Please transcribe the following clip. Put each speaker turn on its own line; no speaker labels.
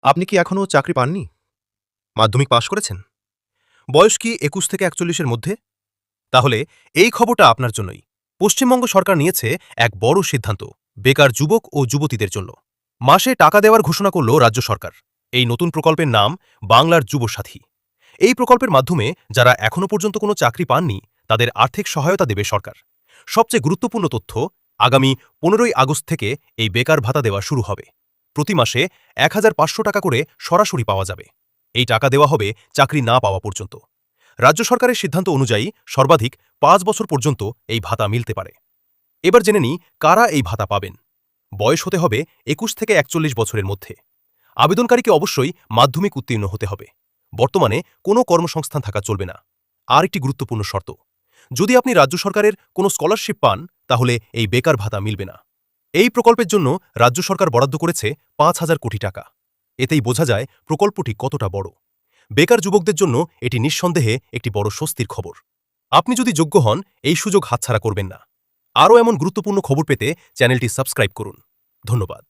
আপনি কি এখনও চাকরি পাননি? মাধ্যমিক পাশ করেছেন? বয়স কি ২১ থেকে ৪১ এর মধ্যে? তাহলে এই খবরটা আপনার জন্যই। পশ্চিমবঙ্গ সরকার নিয়েছে এক বড় সিদ্ধান্ত বেকার যুবক ও যুবতীদের জন্য। মাসে টাকা দেওয়ার ঘোষণা করল রাজ্য সরকার। এই নতুন প্রকল্পের নাম বাংলার যুবসাথী। এই প্রকল্পের মাধ্যমে যারা এখনও পর্যন্ত কোনো চাকরি পাননি তাদের আর্থিক সহায়তা দেবে সরকার। সবচেয়ে গুরুত্বপূর্ণ তথ্য, আগামী ১৫ই আগস্ট থেকে এই বেকার ভাতা দেওয়া শুরু হবে। প্রতি মাসে ১,৫০০ টাকা করে সরাসরি পাওয়া যাবে। এই টাকা দেওয়া হবে চাকরি না পাওয়া পর্যন্ত। রাজ্য সরকারের সিদ্ধান্ত অনুযায়ী সর্বাধিক ৫ বছর পর্যন্ত এই ভাতা মিলতে পারে। এবার জেনে নিই কারা এই ভাতা পাবেন। বয়স হতে হবে ২১ থেকে ৪১ বছরের মধ্যে। আবেদনকারীকে অবশ্যই মাধ্যমিক উত্তীর্ণ হতে হবে। বর্তমানে কোনো কর্মসংস্থান থাকা চলবে না। আর একটি গুরুত্বপূর্ণ শর্ত, যদি আপনি রাজ্য সরকারের কোনো স্কলারশিপ পান তাহলে এই বেকার ভাতা মিলবে না। এই প্রকল্পের জন্য রাজ্য সরকার বরাদ্দ করেছে ৫,০০০ কোটি টাকা। এতেই বোঝা যায় প্রকল্পটি কতটা বড়। বেকার যুবকদের জন্য এটি নিঃসন্দেহে একটি বড় স্বস্তির খবর। আপনি যদি যোগ্য হন এই সুযোগ হাতছাড়া করবেন না। আরও এমন গুরুত্বপূর্ণ খবর পেতে চ্যানেলটি সাবস্ক্রাইব করুন। ধন্যবাদ।